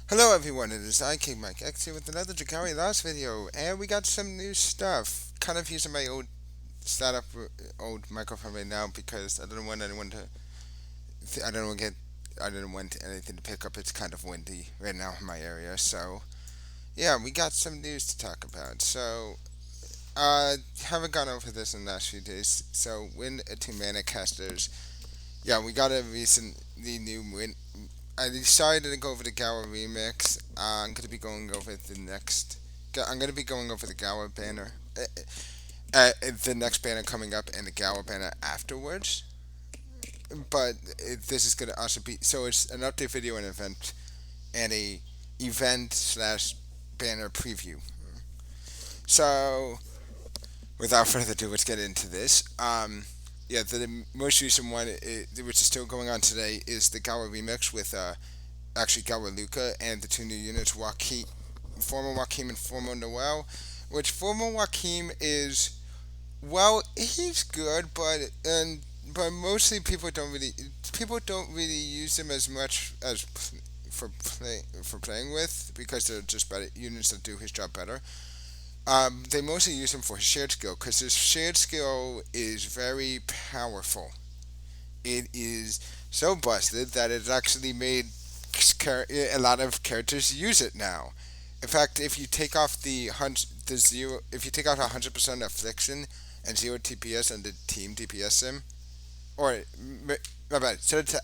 Hello everyone, it is I, King Mike X here with another Dragalia last video, and we got some new stuff. Kind of using my old startup, old microphone right now because I didn't want anyone to, I don't want to get, I didn't want anything to pick up. It's kind of windy right now in my area, so yeah, we got some news to talk about. Haven't gone over this in the last few days. So, Win to Mana Casters, yeah, we got a recently new win. I decided to go over the Gower remix. I'm gonna be going over the next. I'm gonna be going over the Gower banner, the next banner coming up, and the Gower banner afterwards. But this is gonna also be so it's an update video, an event, and a event slash banner preview. So without further ado, let's get into this. Yeah, the most recent one, which is still going on today, is the Gower remix with actually Gawaluka and the two new units, Joaquin, former Joaquin and former Noel. Which former Joaquin is, well, he's good, but mostly people don't really use him as much as for playing with because they're just better units that do his job better. They mostly use him for his shared skill because his shared skill is very powerful. It is so busted that it's actually made a lot of characters use it now. In fact, if you take off the zero, if you take off 100% affliction and zero TPS on the team DPS sim, or my bad, set it to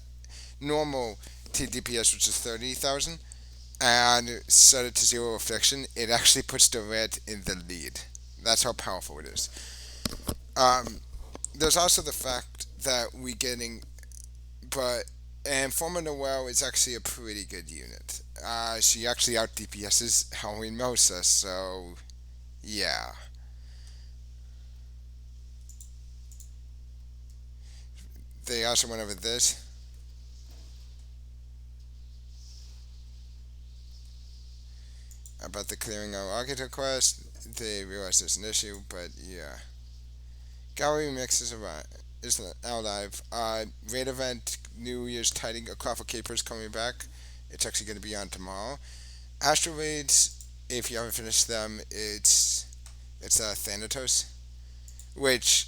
normal T DPS, which is 30,000, and set it to zero affliction, it actually puts the red in the lead. That's how powerful it is. Um, there's also the fact that we getting, but and Forma Noel is actually a pretty good unit. She actually out DPS's Halloween Mosa, so yeah. They also went over this about the clearing of architect quest. They realized there's an issue, but yeah. Gallery Mix is now live. Raid event, New Year's Tiding, a Crawford Capers coming back. It's actually going to be on tomorrow. Astro Raids, if you haven't finished them, it's Thanatos, which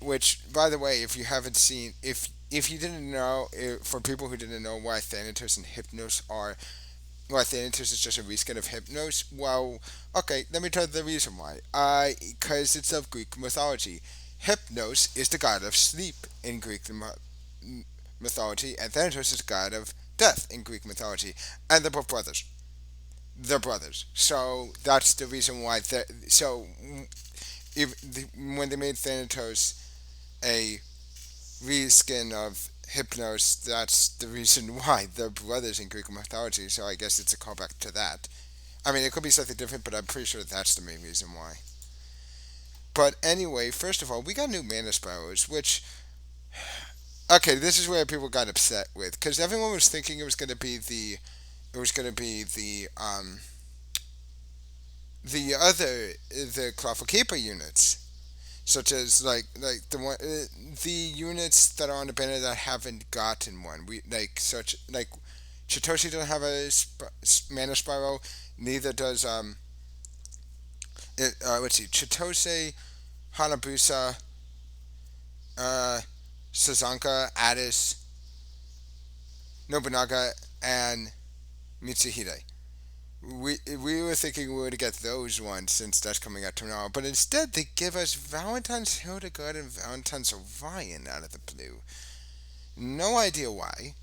which by the way, if you haven't seen, if you didn't know, for people who didn't know why Thanatos and Hypnos are, why Thanatos is just a reskin of Hypnos, well, okay, let me tell you the reason why. Because it's of Greek mythology. Hypnos is the god of sleep in Greek mythology, and Thanatos is the god of death in Greek mythology, and they're both brothers. They're brothers. So that's the reason why. So if when they made Thanatos a reskin of Hypnos, that's the reason why they're brothers in Greek mythology. So I guess it's a callback to that. I mean, it could be something different, but I'm pretty sure that's the main reason why. But anyway, first of all, we got new mana sparrows, which okay, this is where people got upset with because everyone was thinking it was going to be the Clawful Keeper units, such as the units that are on the banner that haven't gotten one. We like such like Chitoshi doesn't have a mana spiral. Neither does let's see, Chitose, Hanabusa, uh, Sazanka, Addis, Nobunaga, and Mitsuhide. We were thinking we would get those ones since that's coming out tomorrow, but instead they give us Valentine's Hildegard and Valentine's Orion out of the blue. No idea why,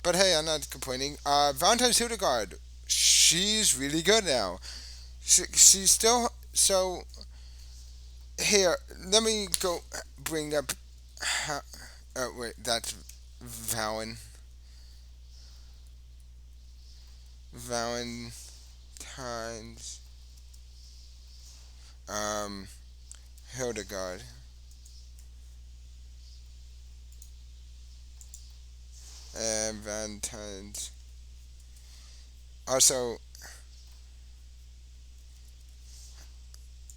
but hey, I'm not complaining. Valentine's Hildegard, she's really good now. She's still so. Here, let me go bring up. Wait, that's Valen. Valentine's um Hildegard. And Valentine's. Also,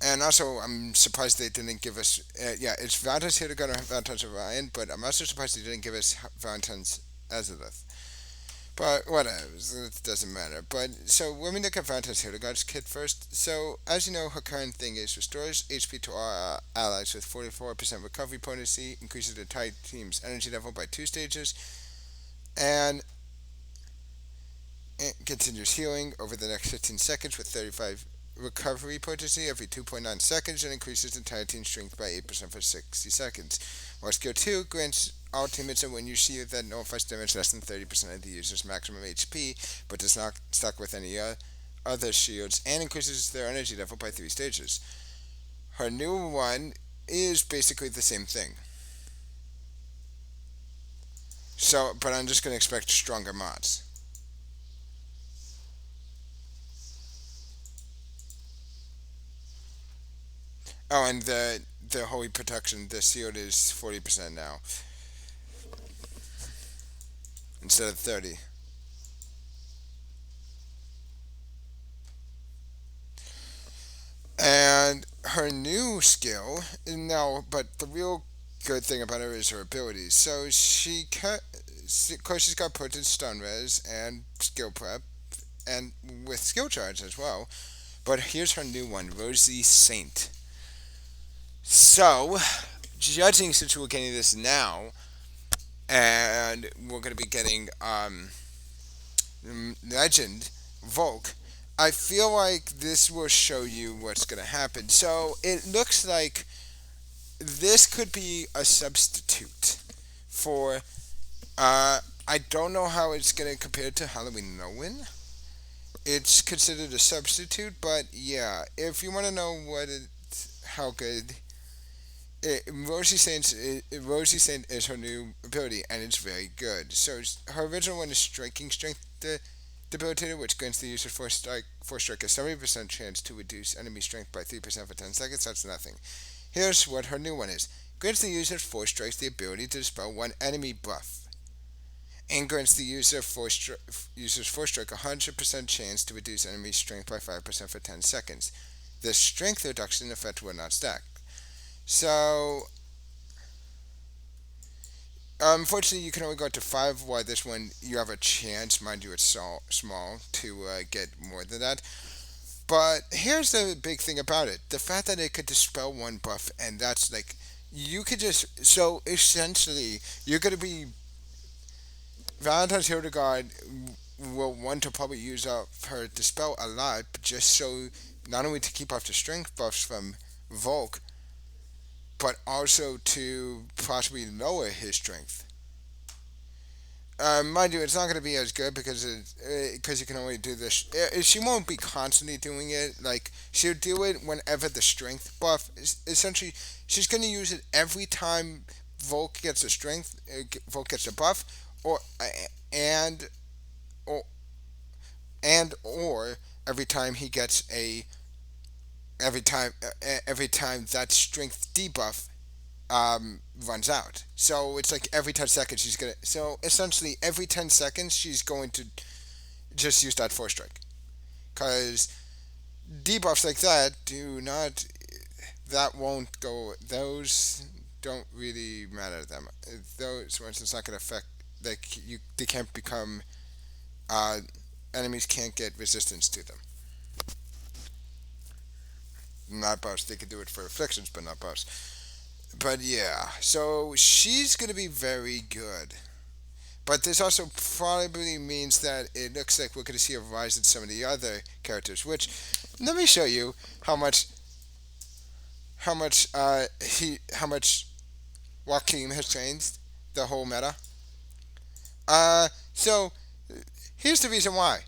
I'm surprised they didn't give us. Yeah, it's Valentine's Hildegard and Valentine's Orion, but I'm also surprised they didn't give us Valentine's Azalith. But whatever, it doesn't matter. But so when we look at Valentine's Hildegard's kit first, so as you know, her current thing is restores HP to our allies with 44% recovery potency, increases the entire team's energy level by 2 stages, and it continues healing over the next 15 seconds with 35 recovery potency every 2.9 seconds, and increases the entire team's strength by 8% for 60 seconds. While skill 2 grants all teammates that when you shield that nullifies damage less than 30% of the user's maximum HP, but does not stack with any other shields, and increases their energy level by 3 stages. Her new one is basically the same thing. So, but I'm just going to expect stronger mods. Oh, and the holy protection, the shield is 40% now instead of 30. And her new skill now, but the real good thing about her is her abilities. So of course, she's got potent stun res and skill prep, and with skill charge as well. But here's her new one, Rosie Saint. So, judging since we're getting this now, and we're going to be getting Legend Volk, I feel like this will show you what's going to happen. So it looks like this could be a substitute for. I don't know how it's going to compare to Halloween Nolan. It's considered a substitute, but yeah, if you want to know how good Rosie Saint is her new ability, and it's very good. So her original one is Striking Strength debilitator, which grants the user force strike a 70% chance to reduce enemy strength by 3% for 10 seconds. That's nothing. Here's what her new one is: grants the user force strikes the ability to dispel one enemy buff, and grants the user's force strike a 100% chance to reduce enemy strength by 5% for 10 seconds. The strength reduction effect will not stack. So, unfortunately, you can only go up to 5, while this one, you have a chance, mind you, it's small, to get more than that. But here's the big thing about it: the fact that it could dispel one buff, and that's like, you could just. So, essentially, you're going to be. Valentine's Hildegard will want to probably use up her dispel a lot, just so not only to keep off the strength buffs from Volk, but also to possibly lower his strength. Mind you, it's not going to be as good because you can only do this. She won't be constantly doing it. Like, she'll do it whenever the strength buff. Essentially, she's going to use it every time Volk gets a strength. Volk gets a buff, or and or or every time he gets a every time that strength debuff runs out. So it's like every 10 seconds she's gonna. So essentially, every 10 seconds she's going to just use that force strike. Because debuffs like that do not. That won't go. Those don't really matter to them. Those ones, it's not going to affect. Like, they can't become. Uh, Enemies can't get resistance to them. Not buffs. They can do it for afflictions, but not buffs. But yeah, so she's going to be very good. But this also probably means that it looks like we're going to see a rise in some of the other characters. Which, let me show you how much Joaquin has changed the whole meta. So here's the reason why.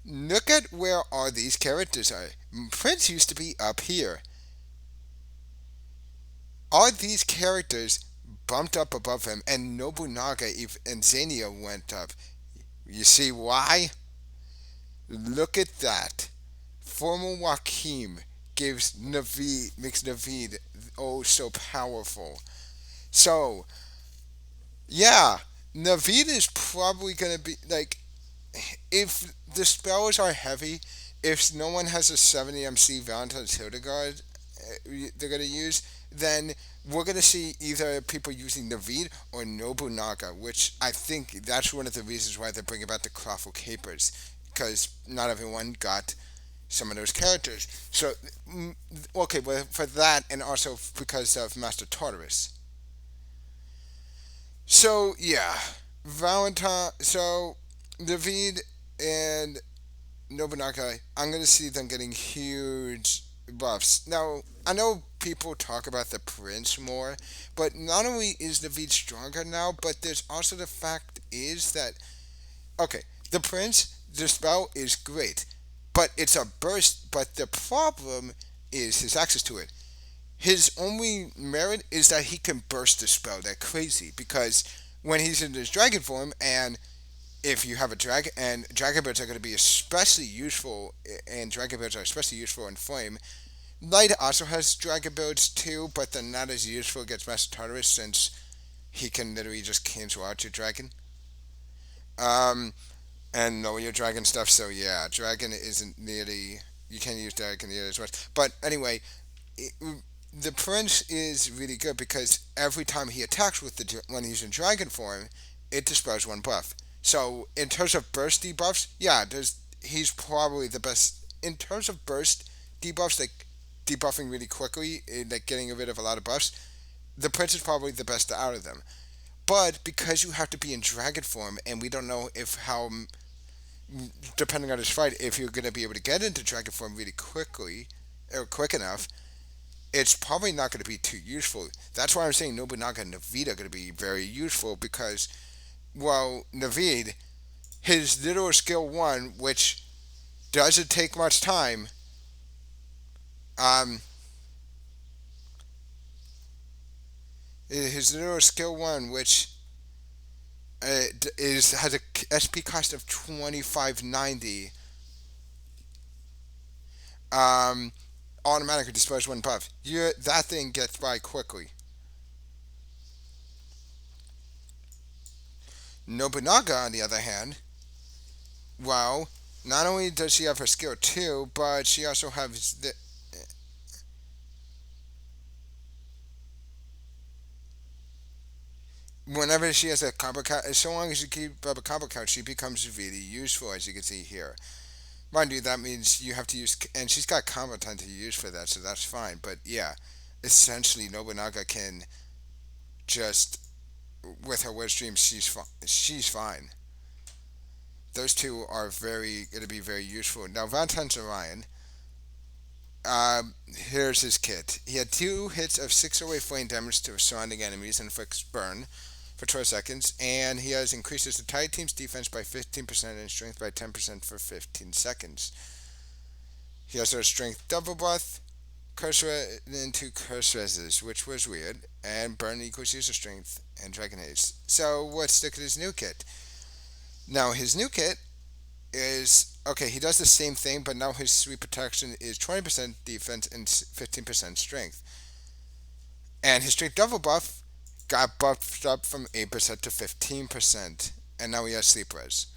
Look at where all these characters are. Prince used to be up here. All these characters bumped up above him, and Nobunaga and Xenia went up. You see why? Look at that. Former Joachim makes Naveed oh so powerful. So, yeah, Naveed is probably gonna be like, if the spells are heavy, if no one has a 70 MC Valentine's Hildegard they're gonna use, then we're gonna see either people using Navid or Nobunaga, which I think that's one of the reasons why they bring about the Clawful Capers, because not everyone got some of those characters. So, okay, well, for that, and also because of Master Tartarus. So, yeah, Valentine. So, Navid and Nobunaga, I'm going to see them getting huge buffs. Now, I know people talk about the Prince more, but not only is Navid stronger now, but there's also the fact is that, okay, the Prince, the spell is great, but it's a burst, but the problem is his access to it. His only merit is that he can burst the spell that crazy, because when he's in his dragon form and if you have a dragon, and dragon birds are going to be especially useful, and dragon birds are especially useful in flame. Light also has dragon birds too, but they're not as useful against Master Tartarus since he can literally just cancel out your dragon. Um, and know your dragon stuff. So yeah, dragon isn't nearly, you can't use dragon nearly as much. But anyway, it, the prince is really good because every time he attacks with when he's in dragon form, it dispels one buff. So in terms of burst debuffs, yeah, he's probably the best in terms of burst debuffs, like debuffing really quickly, like getting rid of a lot of buffs. The prince is probably the best out of them. But because you have to be in dragon form, and we don't know if how, depending on his fight, if you're going to be able to get into dragon form really quickly or quick enough, it's probably not going to be too useful. That's why I'm saying Nobunaga and Navid are going to be very useful because, well, Navid, his little skill one, which doesn't take much time, um, his little skill one, which has a SP cost of 2590, um, automatically dispels one buff. That thing gets by quickly. Nobunaga, on the other hand, well, not only does she have her skill 2, but she also has the. Whenever she has a combo count, so long as you keep up a combo count, she becomes really useful, as you can see here. Mind you, that means you have to use, and she's got combo time to use for that, so that's fine. But yeah, essentially, Nobunaga can just, with her web stream, she's fine. Those two are very going to be very useful. Now, Valentine's Orion, here's his kit. He had 2 hits of 608 flame damage to surrounding enemies and inflicts burn for 12 seconds, and he has increases the entire team's defense by 15% and strength by 10% for 15 seconds. He also has strength double buff, curse into curse reses, which was weird, and burn equals user strength and dragon haze. So let's look at his new kit. Now his new kit is okay. He does the same thing, but now his sweep protection is 20% defense and 15% strength. And his strength double buff got buffed up from 8% to 15%, and now he has sleep res.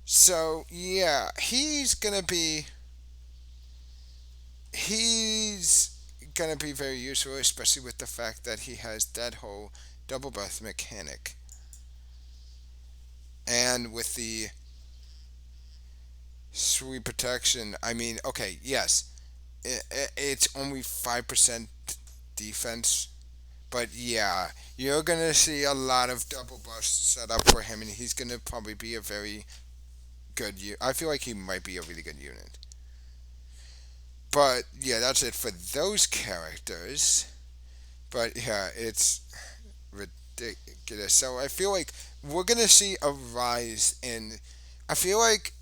So yeah, he's gonna be very useful, especially with the fact that he has that whole double buff mechanic, and with the sweep protection. I mean, okay, yes, it's only 5% defense, but yeah, you're gonna see a lot of double buffs set up for him, and he's gonna probably be a very good. I feel like he might be a really good unit. But yeah, that's it for those characters. But yeah, it's ridiculous. So I feel like we're gonna see a rise in. I feel like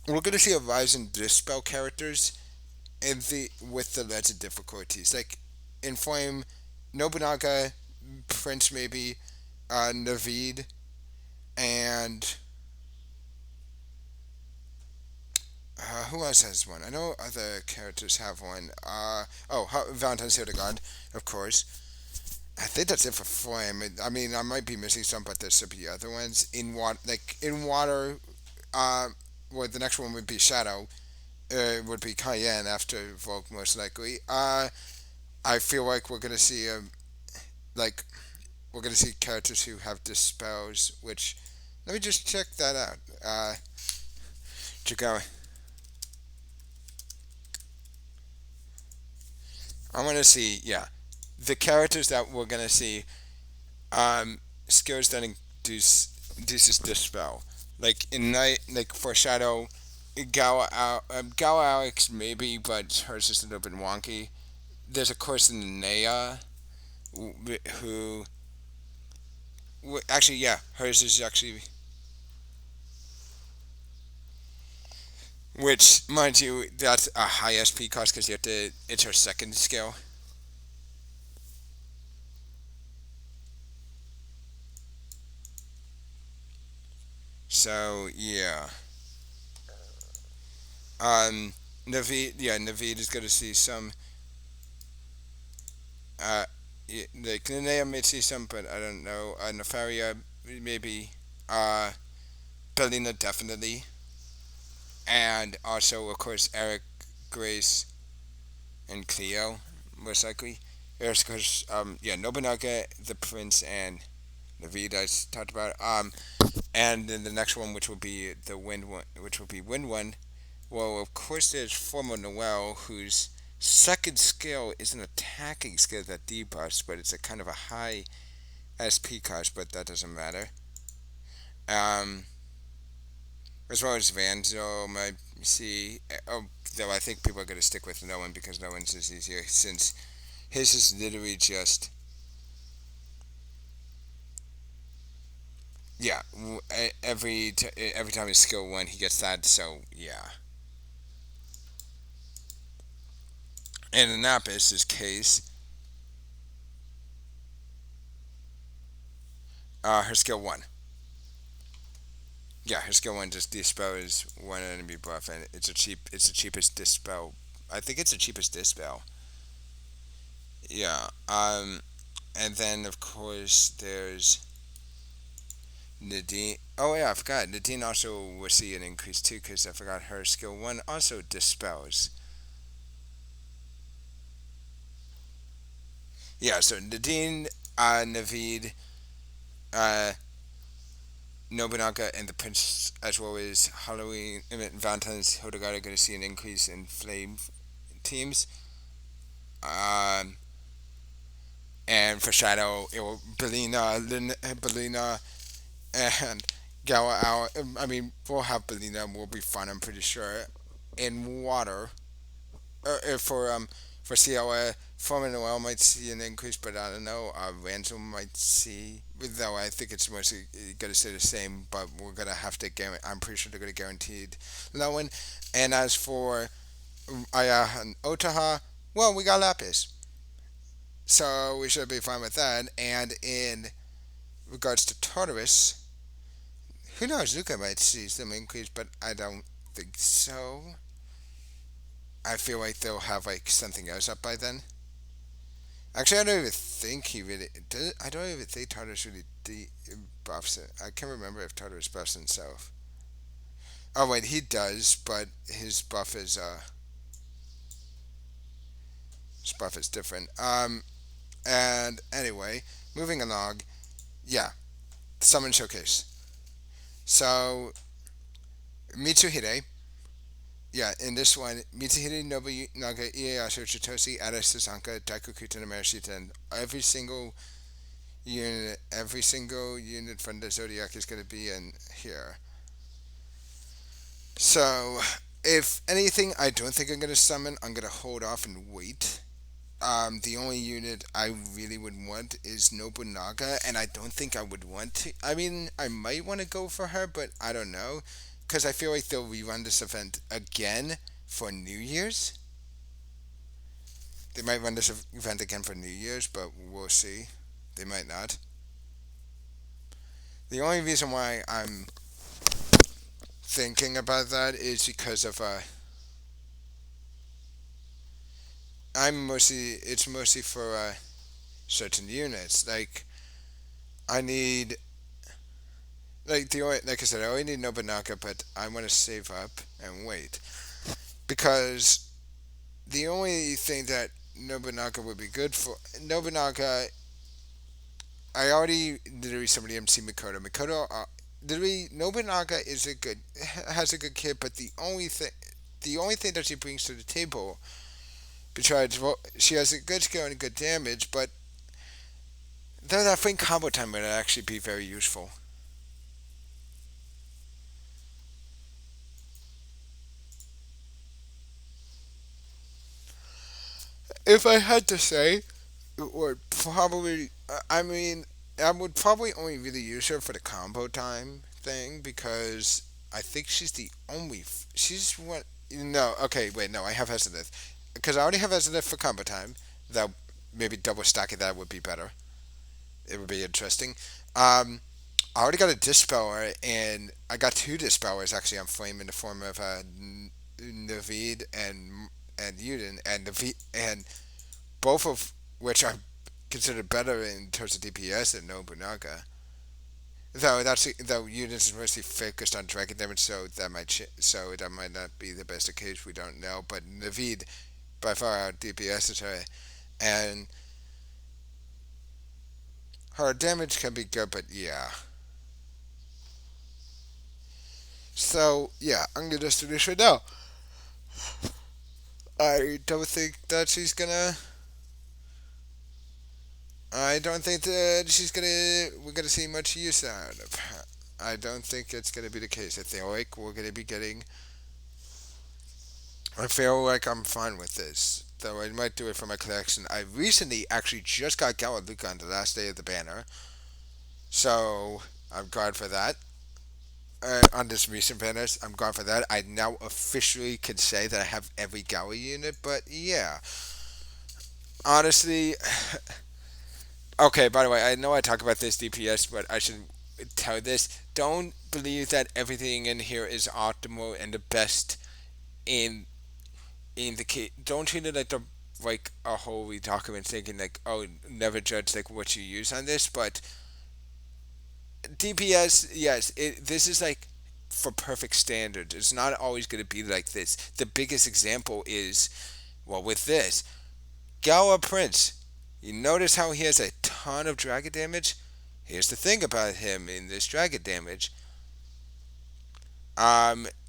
we're gonna see a rise in dispel characters in the with the legend difficulties. Like in Flame, Nobunaga, Prince maybe, Navid, and who else has one? I know other characters have one. Valentine's Hildegard, of course. I think that's it for Flame. I mean, I might be missing some, but there should be other ones in water. Like in water, uh, well, the next one would be Shadow. Would be Cayenne after Volk most likely. I feel like we're gonna see like we're gonna see characters who have dispels. Which let me just check that out. Dragalia. I want to see, yeah, the characters that we're gonna see. Skills that induces dispel. Like in night, like for Shadow, Gala Alex maybe, but hers is a little bit wonky. There's of course Naya, who actually, yeah, hers is actually, which mind you, that's a high SP cost because you have to. It's her second skill. So yeah, um, Naveed is gonna see some. Like Naya may see some, but I don't know. Nefaria maybe. Uh, Belina definitely, and also of course Eric, Grace, and Cleo most likely. There's of course yeah, Nobunaga, the Prince, and Naveed I talked about. And then the next one, which will be the Wind one, which will be Wind one. Well, of course, there's Former Noel, whose second skill is an attacking skill that debuffs, but it's a kind of a high SP cost, but that doesn't matter. Um, as well as Vanzo, might see. Oh, though I think people are going to stick with no one because no one's is easier since his is literally just, yeah. Every time his skill one, he gets that. So yeah. And in Apis' case, her skill one. Yeah, her skill one just dispels one enemy buff, and it's a cheap. It's the cheapest dispel. I think it's the cheapest dispel. Yeah. And then of course there's Nadine. Oh yeah, I forgot. Nadine also will see an increase too, because I forgot her skill one also dispels. Yeah. So Nadine, Navid, uh, Nobunaga, and the Prince, as well as Halloween, Valentine's, Hildegard are going to see an increase in flame teams. Um, and for Shadow, it will Belina, and Gala Hour. I mean, we'll have Belina. We'll be fine. I'm pretty sure. In water, for CLA, Foreman Noel might see an increase, but I don't know. Ransom might see, though I think it's mostly going to stay the same. But we're going to have to guarantee. I'm pretty sure they're going to guaranteed low one. And as for Aya and Otaha, well, we got Lapis, so we should be fine with that. And in regards to Tartarus, who knows? Luca might see some increase, but I don't think so. I feel like they'll have like something else up by then. Actually, I don't even think he really does. I don't even think Tartarus really buffs it. I can't remember if Tartarus buffs himself. Oh wait, he does, but his buff is different. And anyway, moving along. Yeah, summon showcase. So Mitsuhide, yeah, in this one, Mitsuhide Nobunaga, Ieyasu, Chitoshi, Ada Suzanka, Daikukuta, and Marishita, and every single unit from the Zodiac is going to be in here. So, if anything, I don't think I'm going to summon. I'm going to hold off and wait. The only unit I really would want is Nobunaga, and I don't think I would want to. I mean, I might want to go for her, but I don't know. Because I feel like they'll rerun this event again for New Year's. They might run this event again for New Year's, but we'll see. They might not. The only reason why I'm thinking about that is because of it's mostly for certain units. Like I need like I said, I only need Nobunaga, but I want to save up and wait because the only thing that Nobunaga would be good for Nobunaga I already literally somebody MC Makoto. Makoto, literally Nobunaga is a good has a good kit, but the only thing that she brings to the table, besides well, she has a good skill and a good damage, but though that thing combo time would actually be very useful. If I had to say, it would probably. I mean, I would probably only really use her for the combo time thing because I think she's the only. She's what? No, okay, wait, no, I have Hesendith because I already have Hesendith for combo time. That maybe double stacking that would be better. It would be interesting. Um, I already got a Dispeller, and I got two Dispellers actually on Flame in the form of Navid and Yuden, and Navid and both of which are considered better in terms of DPS than Nobunaga. Though units is mostly focused on dragon damage, so that might not be the best case. We don't know, but Navid by far our DPS is her, and her damage can be good, but yeah. So yeah, I'm gonna just do this right now. I don't think that she's gonna. I don't think that she's gonna. We're gonna see much use out of her. I don't think it's gonna be the case. I think like we're gonna be getting. I feel like I'm fine with this, though I might do it for my collection. I recently actually just got Galaluka on the last day of the banner, so I'm glad for that. On this recent banners, I'm glad for that. I now officially can say that I have every Gala unit, but yeah, honestly, okay. By the way, I know I talk about this DPS, but I should tell this. Don't believe that everything in here is optimal and the best in in the case. Don't treat it like a holy document, thinking like, oh, never judge like what you use on this. But DPS, yes, this is like for perfect standards. It's not always going to be like this. The biggest example is well with this Gala Prince. You notice how he has a ton of dragon damage. Here's the thing about him in this dragon damage.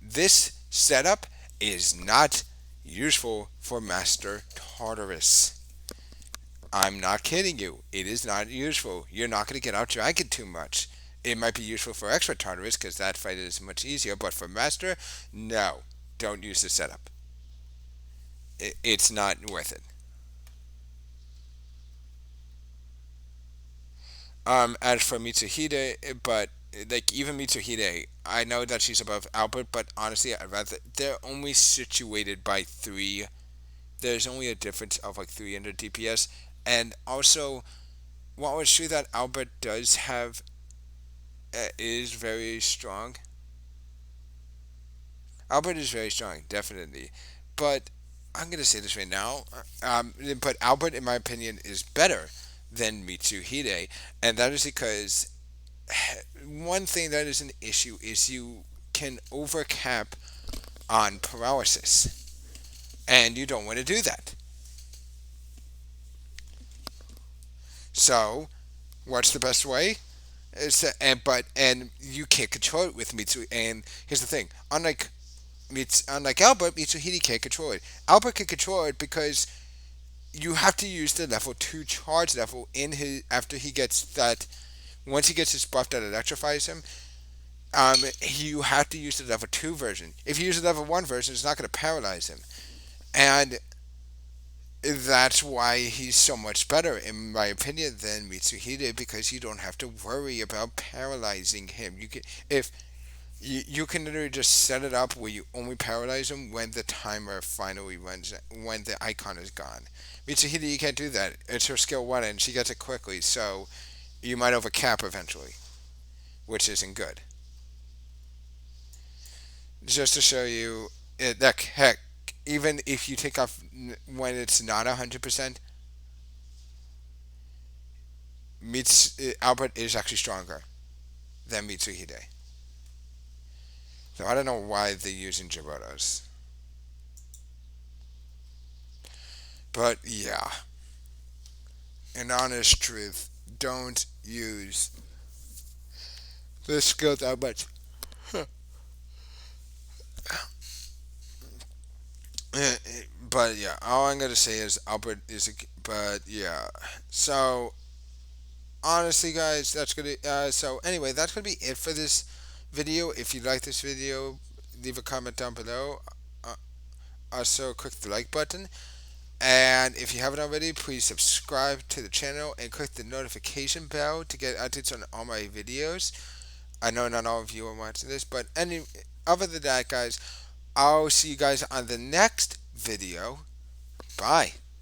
This setup is not useful for Master Tartarus. I'm not kidding you. It is not useful. You're not going to get out dragon too much. It might be useful for extra Tartarus because that fight is much easier, but for Master, no. Don't use the setup. It's not worth it. As for Mitsuhide, but like even Mitsuhide, I know that she's above Albert, but honestly, I'd rather they're only situated by three. There's only a difference of like 300 DPS, and also while it's true that Albert does have is very strong, Albert is very strong, definitely, but I'm gonna say this right now. But Albert, in my opinion, is better than Mitsuhide, and that is because one thing that is an issue is you can overcap on paralysis, and you don't want to do that. So, what's the best way? And you can't control it with Mitsu. And here's the thing: unlike Albert, Mitsuhide can't control it. Albert can control it because you have to use the level two charge level in his after he gets that. Once he gets his buff that electrifies him, you have to use the level 2 version. If you use the level 1 version, it's not going to paralyze him. And that's why he's so much better, in my opinion, than Mitsuhide because you don't have to worry about paralyzing him. You can literally just set it up where you only paralyze him when the timer finally runs, when the icon is gone. Mitsuhide, you can't do that. It's her skill 1 and she gets it quickly, so you might overcap eventually, which isn't good. Just to show you that heck, even if you take off when it's not 100%, Albert is actually stronger than Mitsuhide. So I don't know why they're using Jirotos. But yeah, in honest truth, don't use this skill that much. But yeah, all I'm gonna say is Albert is a. But yeah, so honestly, guys, that's gonna. So anyway, that's gonna be it for this video. If you like this video, leave a comment down below. Uh, Also, click the like button. And if you haven't already, please subscribe to the channel and click the notification bell to get updates on all my videos. I know not all of you are watching this, but other than that, guys, I'll see you guys on the next video. Bye.